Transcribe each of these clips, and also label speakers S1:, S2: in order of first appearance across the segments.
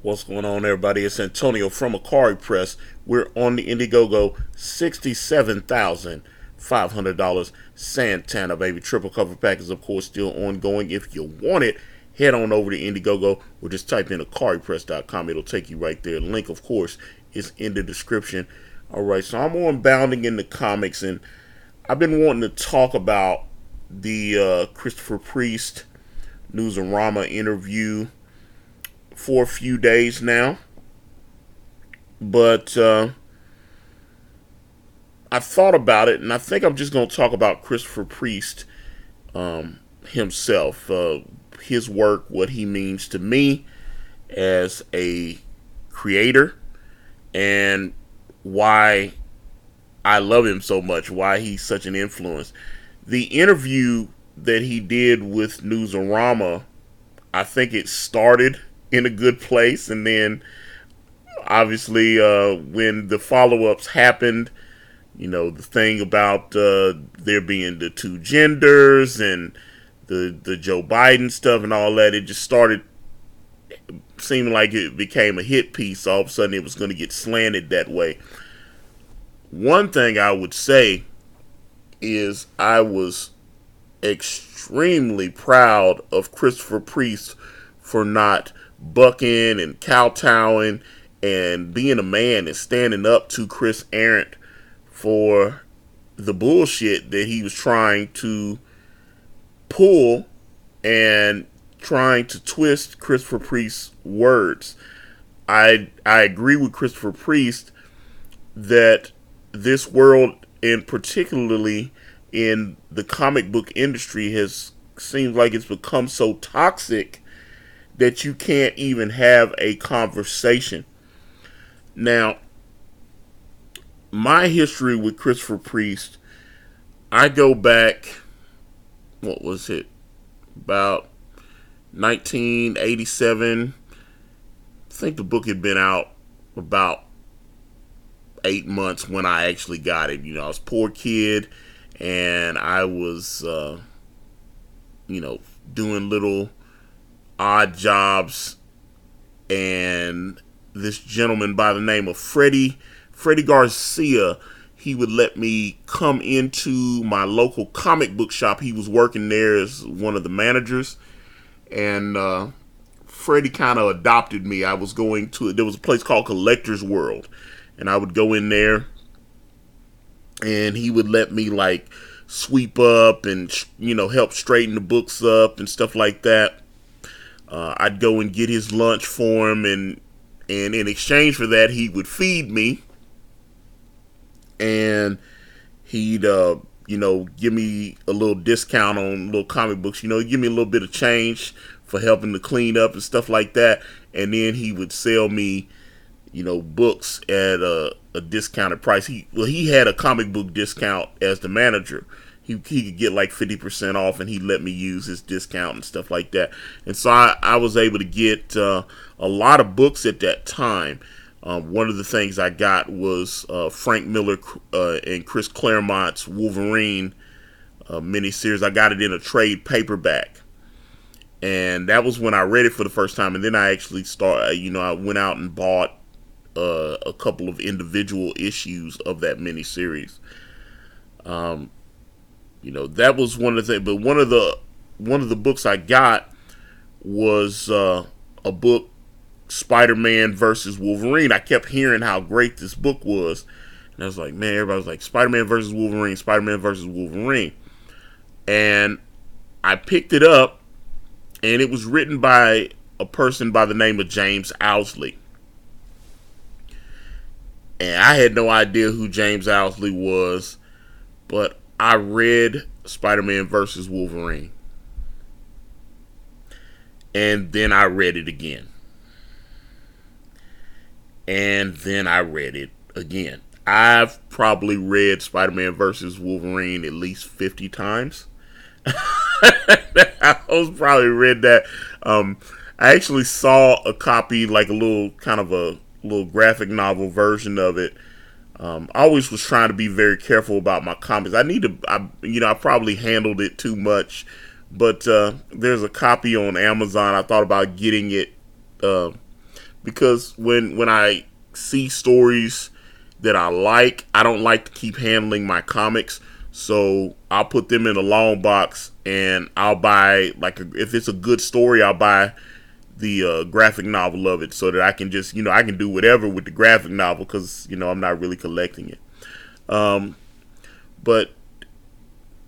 S1: What's going on, everybody? It's Antonio from Ikari Press. We're on the Indiegogo, $67,500 Santana, baby. Triple cover pack is, of course, still ongoing. If you want it, head on over to Indiegogo or just type in IkariPress.com. It'll take you right there. Link, of course, is in the description. All right, so I'm on Bounding in the Comics, and I've been wanting to talk about the Christopher Priest Newsarama interview for a few days now, but I thought about it, and I think I'm just going to talk about Christopher Priest himself, his work, what he means to me as a creator, and why I love him so much, why he's such an influence. The interview that he did with Newsarama, I think it started in a good place, and then obviously when the follow-ups happened, the thing about there being the two genders and the Joe Biden stuff and all that, it just started seeming like it became a hit piece. All of a sudden it was going to get slanted that way. One thing I would say is I was extremely proud of Christopher Priest for not bucking and kowtowing and being a man and standing up to Chris Arndt for the bullshit that he was trying to pull and trying to twist Christopher Priest's words. I agree with Christopher Priest that this world, and particularly in the comic book industry, has seems like it's become so toxic that you can't even have a conversation. Now, my history with Christopher Priest, I go back, what was it, about 1987. I think the book had been out about 8 months when I actually got it. I was a poor kid, and I was, doing little odd jobs, and this gentleman by the name of Freddie Garcia, he would let me come into my local comic book shop. He was working there as one of the managers, and Freddie kind of adopted me. I was going to, there was a place called Collector's World, and I would go in there, and he would let me like sweep up and help straighten the books up and stuff like that. I'd go and get his lunch for him, and in exchange for that, he would feed me, and he'd give me a little discount on little comic books. He'd give me a little bit of change for helping to clean up and stuff like that, and then he would sell me books at a discounted price. He had a comic book discount as the manager. He could get like 50% off, and he'd let me use his discount and stuff like that. And so I was able to get a lot of books at that time. One of the things I got was Frank Miller and Chris Claremont's Wolverine miniseries. I got it in a trade paperback, and that was when I read it for the first time. And then I actually I went out and bought a couple of individual issues of that miniseries. That was one of the things. But one of the books I got was a book, Spider-Man versus Wolverine. I kept hearing how great this book was, and I was like, man, everybody was like, Spider-Man versus Wolverine, Spider-Man versus Wolverine. And I picked it up, and it was written by a person by the name of James Owsley. And I had no idea who James Owsley was, but I read Spider-Man versus Wolverine. And then I read it again. And then I read it again. I've probably read Spider-Man versus Wolverine at least 50 times. I was probably read that. I actually saw a copy, like a little kind of a little graphic novel version of it. I always was trying to be very careful about my comics. I probably handled it too much, but there's a copy on Amazon. I thought about getting it because when I see stories that I like, I don't like to keep handling my comics. So I'll put them in a long box, and I'll buy if it's a good story, I'll buy the graphic novel of it, so that I can just I can do whatever with the graphic novel, because I'm not really collecting it. But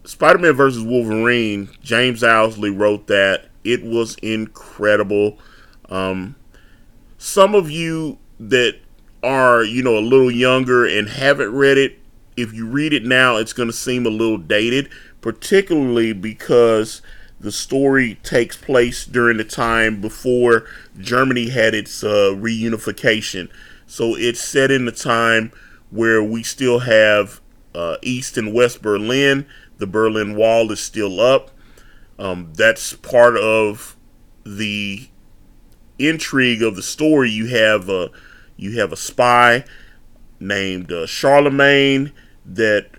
S1: Spider-Man versus Wolverine, James Owsley wrote that. It was incredible. Some of you that are a little younger and haven't read it, if you read it now, it's going to seem a little dated, particularly because the story takes place during the time before Germany had its reunification. So it's set in the time where we still have East and West Berlin. The Berlin Wall is still up. That's part of the intrigue of the story. You have a spy named Charlemagne that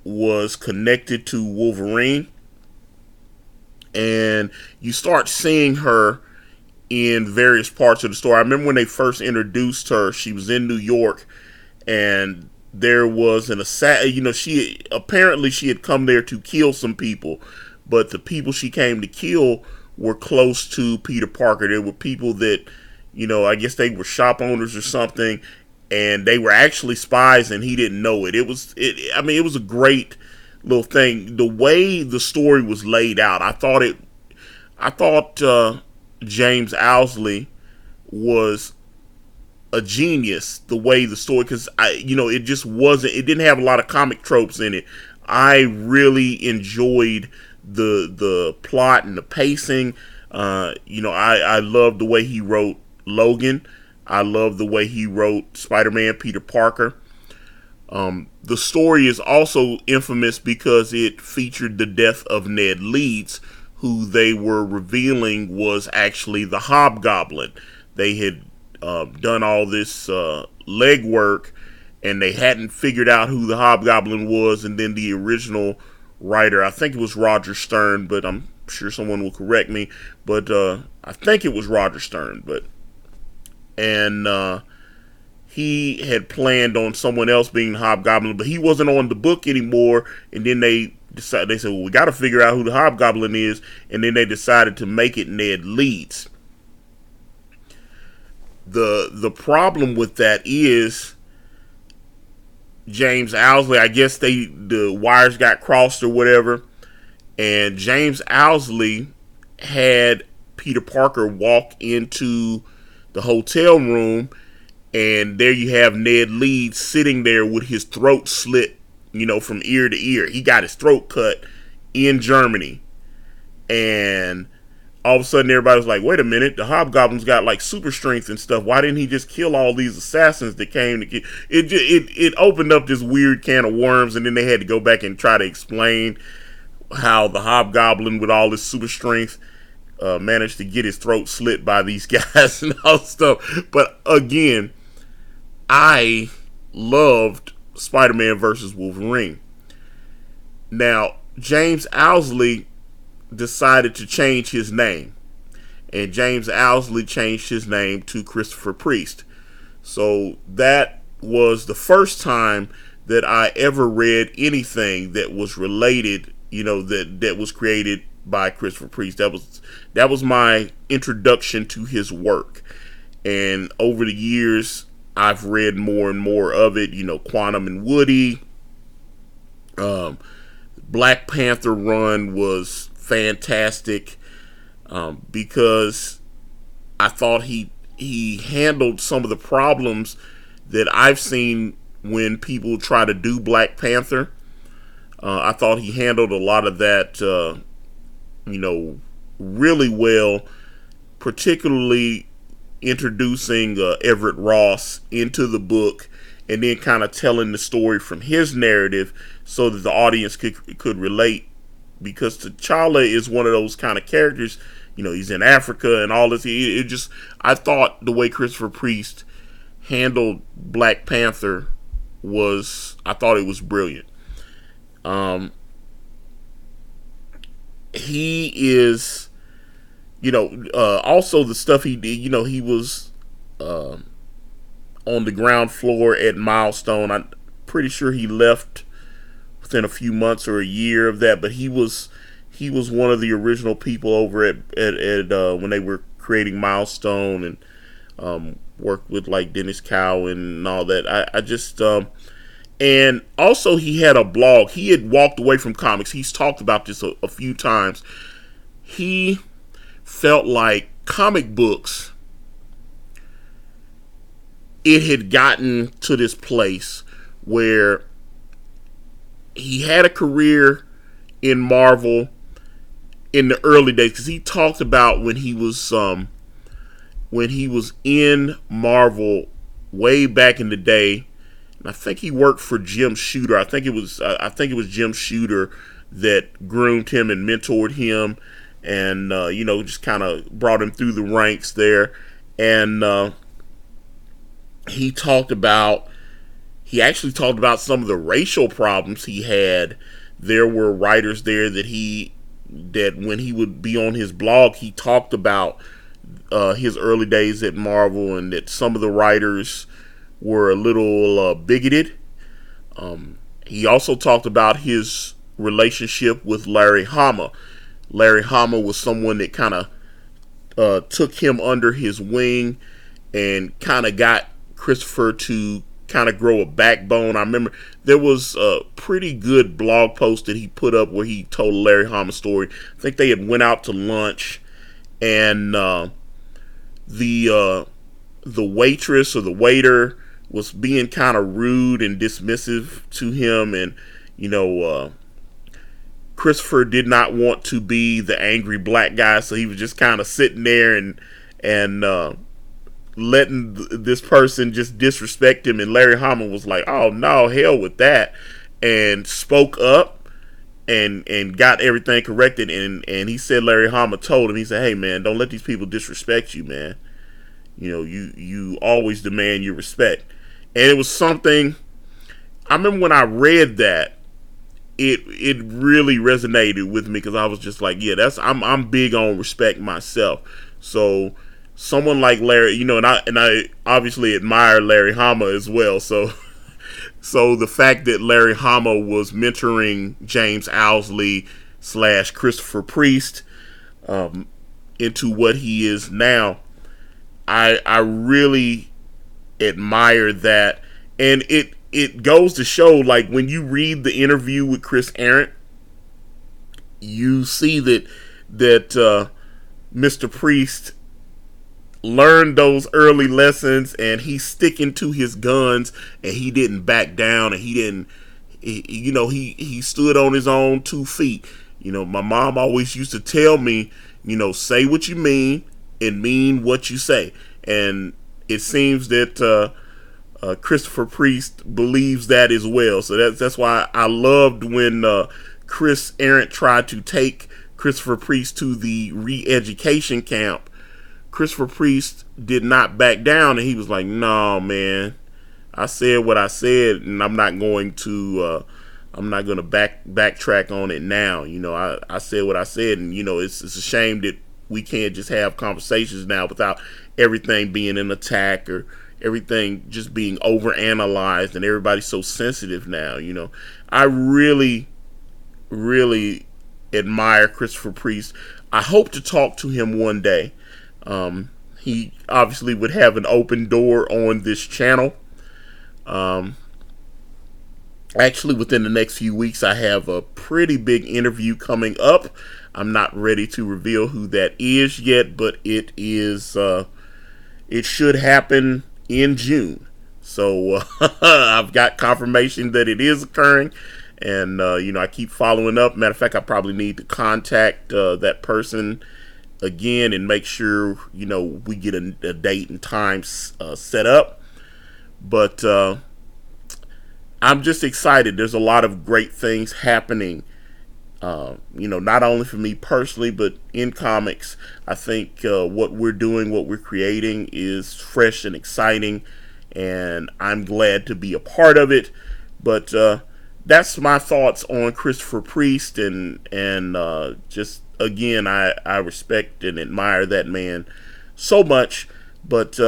S1: was connected to Wolverine, and you start seeing her in various parts of the story. I remember when they first introduced her, she was in New York, and there was an assassin. She had come there to kill some people, but the people she came to kill were close to Peter Parker. There were people that, I guess they were shop owners or something, and they were actually spies, and he didn't know it. It was a great little thing. The way the story was laid out, I thought James Owsley was a genius. The way the story, because it just wasn't. It didn't have a lot of comic tropes in it. I really enjoyed the plot and the pacing. I loved the way he wrote Logan. I love the way he wrote Spider-Man, Peter Parker. The story is also infamous because it featured the death of Ned Leeds, who they were revealing was actually the Hobgoblin. They had done all this legwork, and they hadn't figured out who the Hobgoblin was. And then the original writer, I think it was Roger Stern, but I'm sure someone will correct me. But I think it was Roger Stern, and he had planned on someone else being the Hobgoblin, but he wasn't on the book anymore. And then they said, well, we got to figure out who the Hobgoblin is. And then they decided to make it Ned Leeds. The problem with that is James Owsley, I guess the wires got crossed or whatever, and James Owsley had Peter Parker walk into the hotel room, and there you have Ned Leeds sitting there with his throat slit, from ear to ear. He got his throat cut in Germany, and all of a sudden everybody was like, wait a minute, the Hobgoblin's got like super strength and stuff. Why didn't he just kill all these assassins that came to kill? It opened up this weird can of worms, and then they had to go back and try to explain how the Hobgoblin with all this super strength managed to get his throat slit by these guys and all stuff. But again, I loved Spider-Man versus Wolverine. Now, James Owsley decided to change his name, and James Owsley changed his name to Christopher Priest. So that was the first time that I ever read anything that was related, that was created by Christopher Priest. That was my introduction to his work. And over the years, I've read more and more of it. Quantum and Woody. Black Panther run was fantastic, because I thought he handled some of the problems that I've seen when people try to do Black Panther. I thought he handled a lot of that, really well, particularly introducing Everett Ross into the book, and then kind of telling the story from his narrative so that the audience could relate. Because T'Challa is one of those kind of characters, he's in Africa and all this. I thought the way Christopher Priest handled Black Panther I thought it was brilliant. He is, also the stuff he did, he was on the ground floor at Milestone. I'm pretty sure he left within a few months or a year of that, but he was one of the original people over at when they were creating Milestone, and worked with like Dennis Cowan and all that. I just and also he had a blog. He had walked away from comics. He's talked about this a few times. He felt like comic books, it had gotten to this place where he had a career in Marvel in the early days, because he talked about when he was in Marvel way back in the day. And I think he worked for Jim Shooter. I think it was Jim Shooter that groomed him and mentored him, and just kind of brought him through the ranks there. And he actually talked about some of the racial problems he had. There were writers there that when he would be on his blog, he talked about his early days at Marvel, and that some of the writers were a little bigoted. He also talked about his relationship with Larry Hama. Larry Hama was someone that kind of took him under his wing and kind of got Christopher to kind of grow a backbone. I remember there was a pretty good blog post that he put up where he told Larry Hama story. I think they had went out to lunch, and the waitress or the waiter was being kind of rude and dismissive to him, and Christopher did not want to be the angry black guy, so he was just kind of sitting there and letting this person just disrespect him. And Larry Hama was like, "Oh no, hell with that," and spoke up and got everything corrected. And he said Larry Hama told him, he said, "Hey man, don't let these people disrespect you, man. You always demand your respect." And it was something, I remember when I read that, it really resonated with me, because I was just like, yeah, I'm big on respect myself. So someone like Larry, and I obviously admire Larry Hama as well. So the fact that Larry Hama was mentoring James Owsley / Christopher Priest into what he is now, I really admire that. And it goes to show, like, when you read the interview with Chris Arndt, you see that Mr. Priest learned those early lessons, and he's sticking to his guns, and he didn't back down, and he stood on his own 2 feet. My mom always used to tell me, say what you mean and mean what you say. And it seems that Christopher Priest believes that as well. So that's why I loved when Chris Arndt tried to take Christopher Priest to the re-education camp. Christopher Priest did not back down, and he was like, "No, man, I said what I said, and I'm not going to backtrack on it now. I said what I said, and it's a shame that we can't just have conversations now without everything being an attack, or everything just being overanalyzed, and everybody's so sensitive now." I really, really admire Christopher Priest. I hope to talk to him one day. He obviously would have an open door on this channel. Actually, within the next few weeks, I have a pretty big interview coming up. I'm not ready to reveal who that is yet, but it should happen in June. So I've got confirmation that it is occurring, and I keep following up. Matter of fact, I probably need to contact that person again and make sure we get a date and time set up. But I'm just excited. There's a lot of great things happening, not only for me personally, but in comics. I think what we're doing, what we're creating, is fresh and exciting, and I'm glad to be a part of it. But that's my thoughts on Christopher Priest, and just again, I respect and admire that man so much. But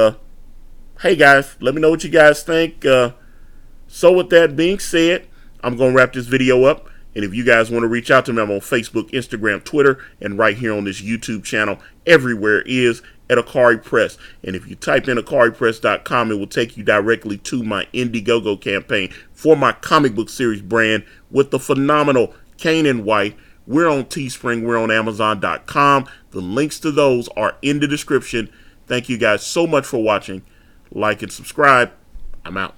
S1: hey guys, let me know what you guys think. So with that being said, I'm going to wrap this video up. And if you guys want to reach out to me, I'm on Facebook, Instagram, Twitter, and right here on this YouTube channel. Everywhere is at Ikari Press. And if you type in IkariPress.com, it will take you directly to my Indiegogo campaign for my comic book series brand with the phenomenal Kanan White. We're on Teespring. We're on Amazon.com. The links to those are in the description. Thank you guys so much for watching. Like and subscribe. I'm out.